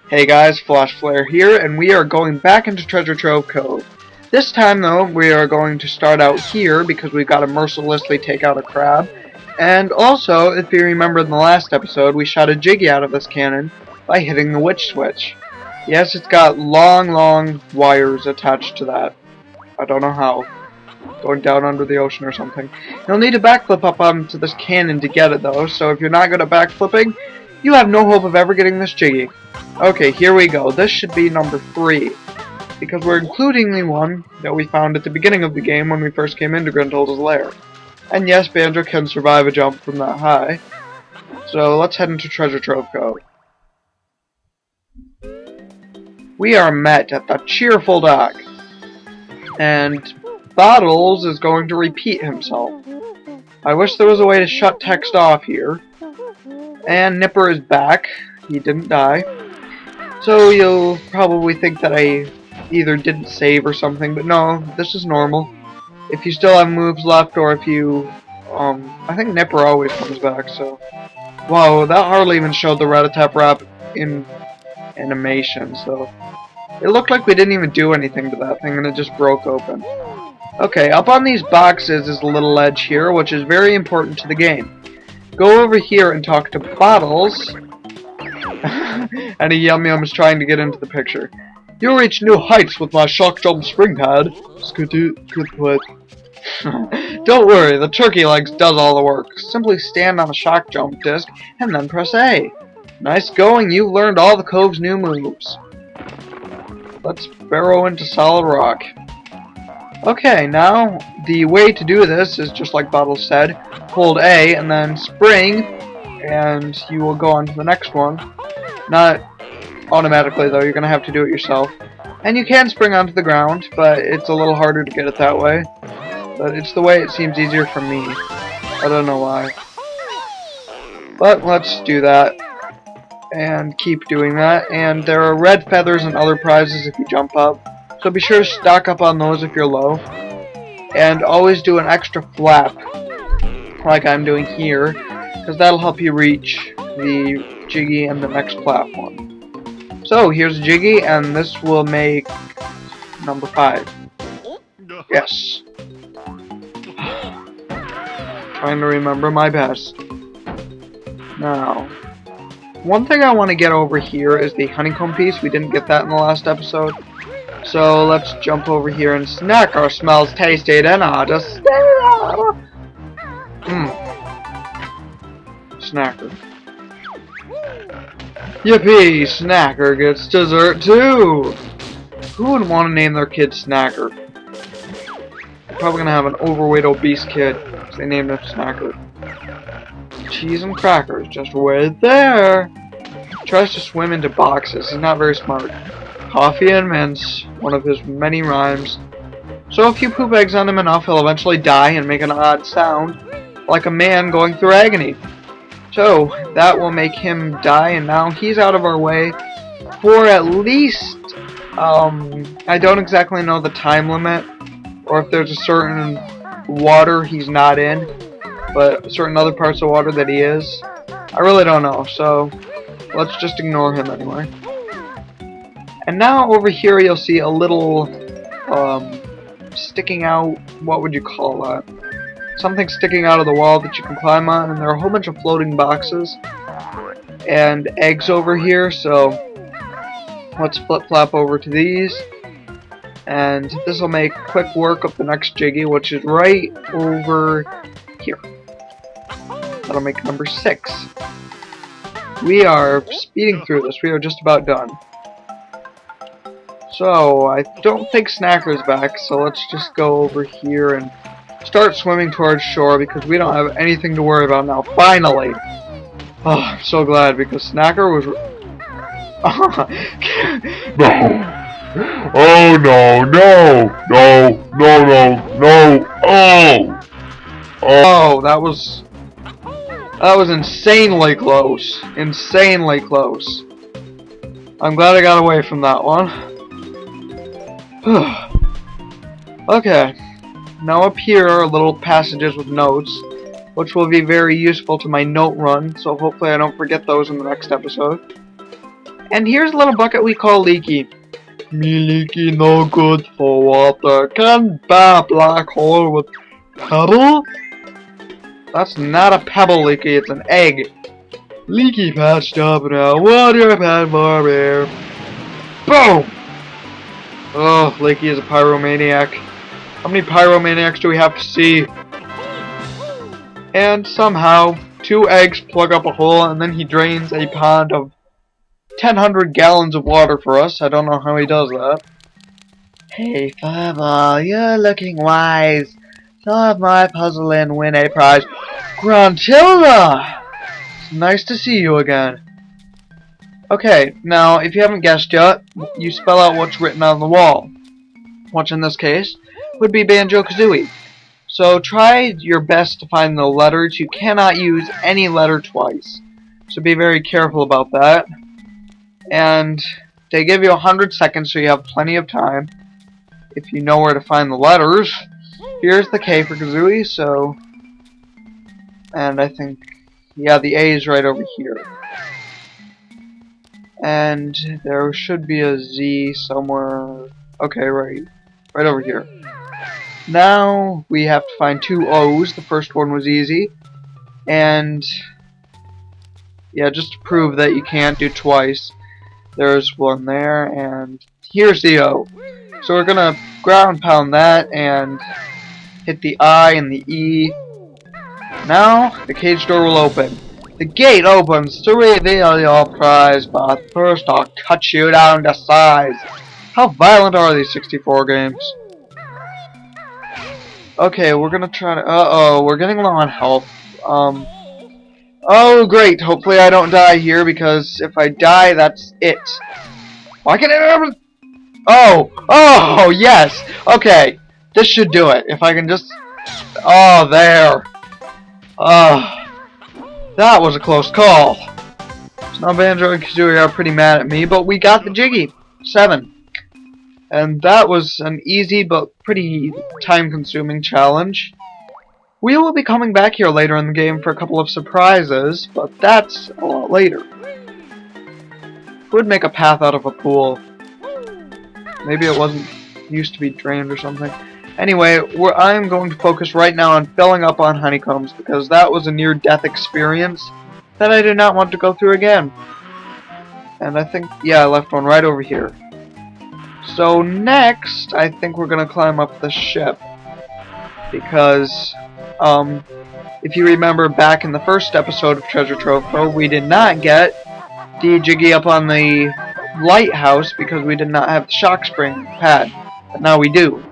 Hey guys, Flash Flare here, and we are going back into Treasure Trove Cove. This time though, we are going to start out here because we've got to mercilessly take out a crab. And also, if you remember in the last episode, we shot a Jiggy out of this cannon by hitting the witch switch. Yes, it's got long wires attached to that. I don't know how. Going down under the ocean or something. You'll need to backflip up onto this cannon to get it though, so if you're not good at backflipping, you have no hope of ever getting this Jiggy. Okay, here we go. This should be number 3. Because we're including the one that we found at the beginning of the game when we first came into Gruntilda's lair. And yes, Banjo can survive a jump from that high. So let's head into Treasure Trove Cove. We are met at the cheerful dock. And Bottles is going to repeat himself. I wish there was a way to shut text off here. And Nipper is back. He didn't die. So you'll probably think that I either didn't save or something, but no, this is normal. If you still have moves left, or if you, I think Nipper always comes back, so. Wow, that hardly even showed the Rat-a-tap Rap in animation, so. It looked like we didn't even do anything to that thing, and it just broke open. Okay, up on these boxes is a little ledge here, which is very important to the game. Go over here and talk to Bottles. And a Yum Yum is trying to get into the picture. You'll reach new heights with my shock jump spring pad. Don't worry, the turkey legs does all the work. Simply stand on the shock jump disc and then press A. Nice going, you've learned all the Cove's new moves. Let's burrow into solid rock. Okay, now the way to do this is just like Bottles said. Hold A and then spring, and you will go on to the next one. Not automatically though, you're going to have to do it yourself. And you can spring onto the ground, but it's a little harder to get it that way. But it's the way it seems easier for me. I don't know why. But let's do that. And keep doing that. And there are red feathers and other prizes if you jump up. So be sure to stock up on those if you're low. And always do an extra flap, like I'm doing here, because that'll help you reach the Jiggy and the next platform. So here's Jiggy, and this will make number 5. Yes. Trying to remember my best. Now, one thing I want to get over here is the honeycomb piece. We didn't get that in the last episode. So let's jump over here and Snacker smells tasty, then I just stare. Snacker. Yippee! Snacker gets dessert too! Who would want to name their kid Snacker? They're probably gonna have an overweight, obese kid because they named him Snacker. Cheese and crackers, just wait there! Tries to swim into boxes, he's not very smart. Coffee and mince, one of his many rhymes. So if you poop eggs on him enough, he'll eventually die and make an odd sound, like a man going through agony. So, that will make him die, and now he's out of our way for at least, I don't exactly know the time limit, or if there's a certain water he's not in, but certain other parts of water that he is. I really don't know, so let's just ignore him anyway. And now over here you'll see a little, sticking out, what would you call that? Something sticking out of the wall that you can climb on, and there are a whole bunch of floating boxes and eggs over here, so let's flip-flop over to these, and this will make quick work of the next Jiggy, which is right over here. That'll make number 6. We are speeding through this, we are just about done. So, I don't think Snacker's back, so let's just go over here and start swimming towards shore because we don't have anything to worry about now. Finally! Oh, I'm so glad because Snacker was... No! Oh no, no! No! No, no, no! Oh! Oh, that was insanely close. Insanely close. I'm glad I got away from that one. Okay, now up here are little passages with notes, which will be very useful to my note run, so hopefully I don't forget those in the next episode. And here's a little bucket we call Leaky. Me Leaky no good for water. Can buy a black hole with pebble? That's not a pebble, Leaky, it's an egg. Leaky patched up now. Water pad more air. Boom! Oh, Leaky is a pyromaniac. How many pyromaniacs do we have to see? And somehow, 2 eggs plug up a hole, and then he drains a pond of 1,000 gallons of water for us. I don't know how he does that. Hey, Fireball, you're looking wise. Solve my puzzle and win a prize. Gruntilda! It's nice to see you again. Okay, now, if you haven't guessed yet, you spell out what's written on the wall. Which, in this case, would be Banjo-Kazooie. So try your best to find the letters. You cannot use any letter twice. So be very careful about that. And they give you 100 seconds, so you have plenty of time. If you know where to find the letters. Here's the K for Kazooie, so... And I think... Yeah, the A is right over here. And there should be a Z somewhere... Okay, right over here. Now we have to find 2 O's. The first one was easy. And... Yeah, just to prove that you can't do twice. There's one there, and here's the O. So we're gonna ground pound that and hit the I and the E. Now the cage door will open. The gate opens to reveal your prize, but first I'll cut you down to size. How violent are these 64 games? Okay, we're gonna try to... we're getting low on health. Oh great, hopefully I don't die here, because if I die, that's it. Why can't I never... Oh, yes! Okay, this should do it. If I can just... Oh, there. That was a close call. So now Banjo and Kazooie are pretty mad at me, but we got the Jiggy. 7. And that was an easy but pretty time-consuming challenge. We will be coming back here later in the game for a couple of surprises, but that's a lot later. Who would make a path out of a pool? Maybe it wasn't used to be drained or something. Anyway, I'm going to focus right now on filling up on honeycombs, because that was a near-death experience that I did not want to go through again. And I think, yeah, I left one right over here. So next, I think we're going to climb up the ship. Because, if you remember back in the first episode of Treasure Trove, we did not get the Jiggy up on the lighthouse because we did not have the shock spring pad. But now we do.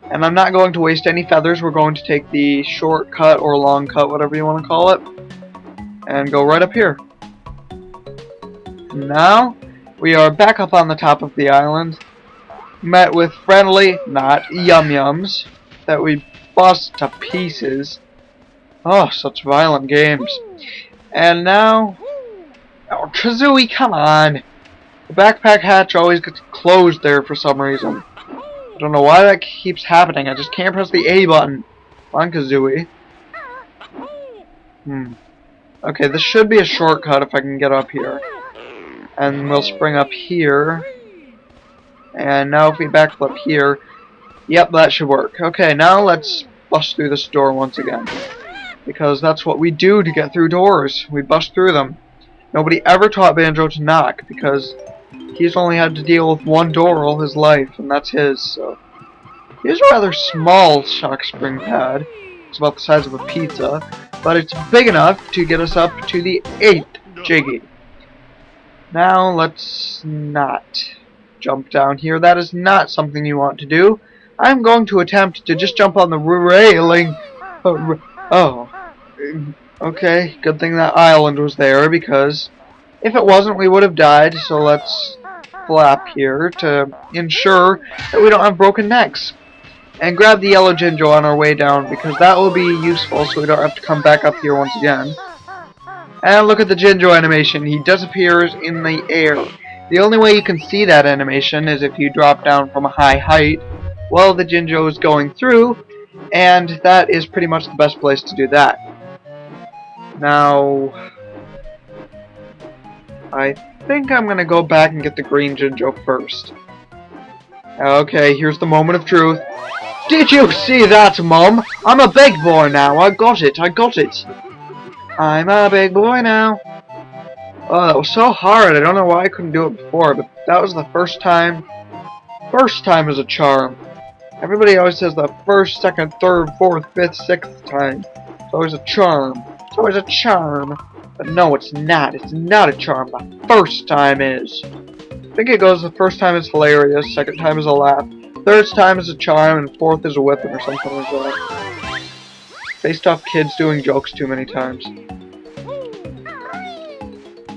And I'm not going to waste any feathers. We're going to take the shortcut or long cut, whatever you want to call it, and go right up here. Now, we are back up on the top of the island, met with friendly, not yum-yums, that we bust to pieces. Oh, such violent games. And now... Oh, Kazooie, come on! The backpack hatch always gets closed there for some reason. I don't know why that keeps happening. I just can't press the A button. Come on, Kazooie. Okay, this should be a shortcut if I can get up here. And we'll spring up here. And now if we back up here... Yep, that should work. Okay, now let's bust through this door once again. Because that's what we do to get through doors. We bust through them. Nobody ever taught Banjo to knock, because he's only had to deal with one door all his life, and that's his, so... Here's a rather small shock spring pad. It's about the size of a pizza, but it's big enough to get us up to the 8th Jiggy. Now, let's not jump down here. That is not something you want to do. I'm going to attempt to just jump on the railing. Okay, good thing that island was there, because if it wasn't, we would have died. So let's flap here to ensure that we don't have broken necks. And grab the yellow Jinjo on our way down, because that will be useful so we don't have to come back up here once again. And look at the Jinjo animation. He disappears in the air. The only way you can see that animation is if you drop down from a high height while the Jinjo is going through, and that is pretty much the best place to do that. Now, I think I'm gonna go back and get the green Jinjo first. Okay, here's the moment of truth. Did you see that, Mom? I'm a big boy now. I got it. I'm a big boy now. Oh, that was so hard. I don't know why I couldn't do it before, but that was the first time. First time is a charm. Everybody always says the first, second, third, fourth, fifth, sixth time. It's always a charm. It's always a charm. But no, it's not. It's not a charm. The first time is. I think it goes the first time is hilarious, second time is a laugh, third time is a charm, and fourth is a whipping or something like that. They stop kids doing jokes too many times.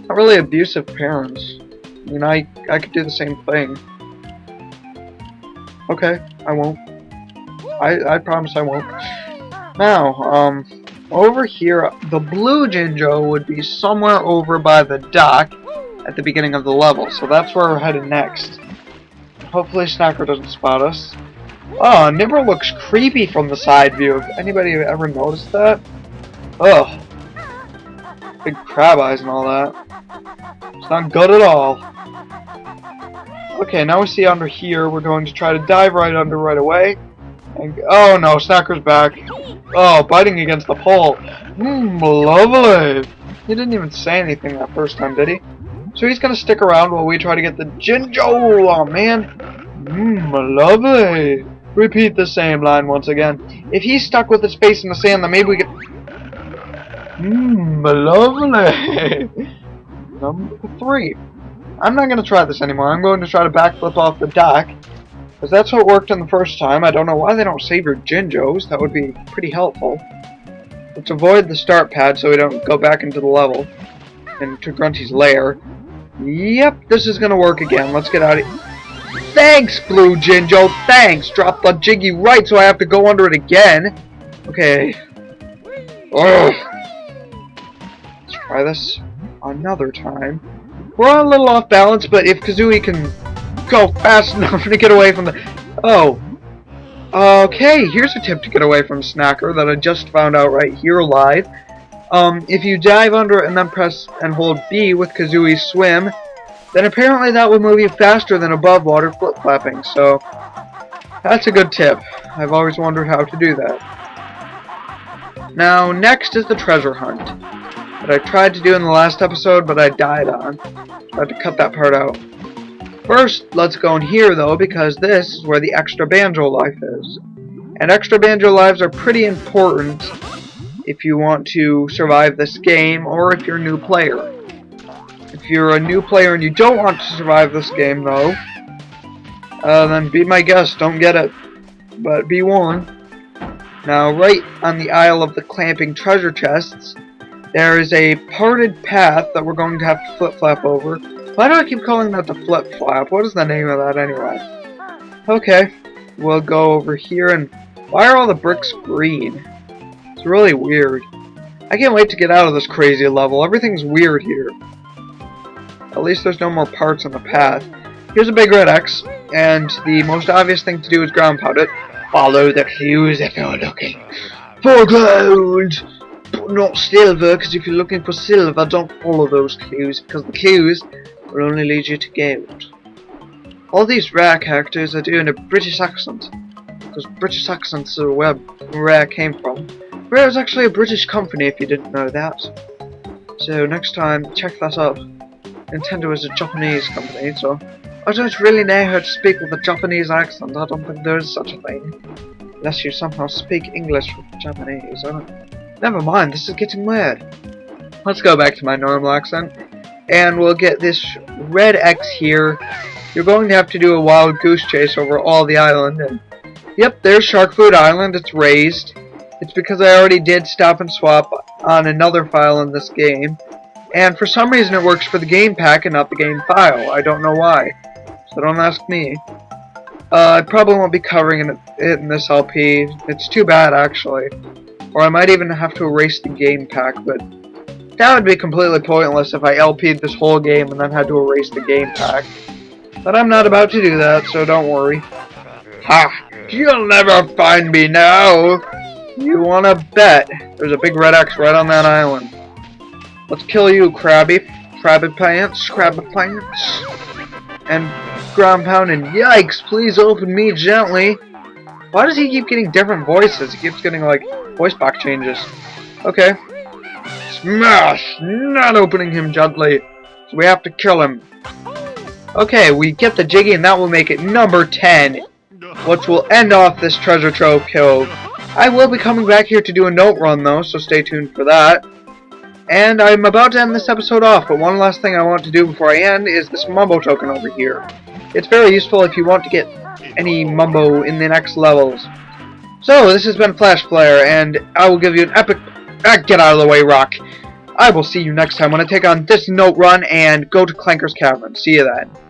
Not really abusive parents. I mean, I could do the same thing. Okay, I won't. I promise I won't. Now, over here, the blue Jinjo would be somewhere over by the dock at the beginning of the level, so that's where we're headed next. Hopefully Snacker doesn't spot us. Oh, Nibber looks creepy from the side view. Have anybody ever noticed that? Ugh. Big crab eyes and all that. It's not good at all. Okay, now we see under here, we're going to try to dive right under right away. And, oh no, Snacker's back. Oh, biting against the pole. Lovely. He didn't even say anything that first time, did he? So he's gonna stick around while we try to get the Jinjo. Oh man. Lovely. Repeat the same line once again. If he's stuck with his face in the sand, then maybe we get. Lovely. Number 3. I'm not gonna try this anymore. I'm going to try to backflip off the dock, because that's what worked in the first time. I don't know why they don't save your Jinjos. That would be pretty helpful. Let's avoid the start pad so we don't go back into the level. Into Grunty's lair. Yep, this is gonna work again. Let's get out of here. Thanks, Blue Jinjo, thanks! Drop the Jiggy right so I have to go under it again. Okay. Ugh. Let's try this another time. We're a little off balance, but if Kazooie can go fast enough to get away from the... Oh. Okay, here's a tip to get away from Snacker that I just found out right here live. If you dive under it and then press and hold B with Kazooie's swim, then apparently that would move you faster than above water flip-flapping, so that's a good tip. I've always wondered how to do that. Now, next is the treasure hunt, that I tried to do in the last episode, but I died on. I had to cut that part out. First, let's go in here, though, because this is where the extra Banjo life is. And extra Banjo lives are pretty important if you want to survive this game, or if you're a new player. If you're a new player and you don't want to survive this game, though, then be my guest, don't get it. But be warned. Now, right on the aisle of the clamping treasure chests, there is a parted path that we're going to have to flip-flap over. Why do I keep calling that the flip-flap? What is the name of that anyway? Okay, we'll go over here, and why are all the bricks green? It's really weird. I can't wait to get out of this crazy level. Everything's weird here. At least there's no more parts on the path. Here's a big red X, and the most obvious thing to do is ground pound it. Follow the clues if you're looking for gold, but not silver, because if you're looking for silver, don't follow those clues, because the clues will only lead you to gold. All these rare characters are doing a British accent, because British accents are where Rare came from. Rare is actually a British company, if you didn't know that. So next time, check that up. Nintendo is a Japanese company, so I don't really know how to speak with a Japanese accent. I don't think there is such a thing. Unless you somehow speak English with Japanese. I don't... Never mind, this is getting weird. Let's go back to my normal accent. And we'll get this red X here. You're going to have to do a wild goose chase over all the island. And yep, there's Shark Food Island. It's raised. It's because I already did stop and swap on another file in this game. And for some reason it works for the game pack and not the game file. I don't know why. So don't ask me. I probably won't be covering it in this LP. It's too bad, actually. Or I might even have to erase the game pack, but that would be completely pointless if I LP'd this whole game and then had to erase the game pack. But I'm not about to do that, so don't worry. Ha! You'll never find me now! You wanna bet? There's a big red X right on that island. Let's kill you, Krabby. Crabby Pants, Crabby Pants. And ground pound and yikes, please open me gently. Why does he keep getting different voices? He keeps getting like voice box changes. Okay. Smash! Not opening him gently. So we have to kill him. Okay, we get the Jiggy and that will make it number 10. Which will end off this treasure trove cove. I will be coming back here to do a note run though, so stay tuned for that. And I'm about to end this episode off, but one last thing I want to do before I end is this Mumbo token over here. It's very useful if you want to get any Mumbo in the next levels. So, this has been Flash Player, and I will give you an epic... get out of the way, Rock. I will see you next time when I take on this note run and go to Clanker's Cavern. See you then.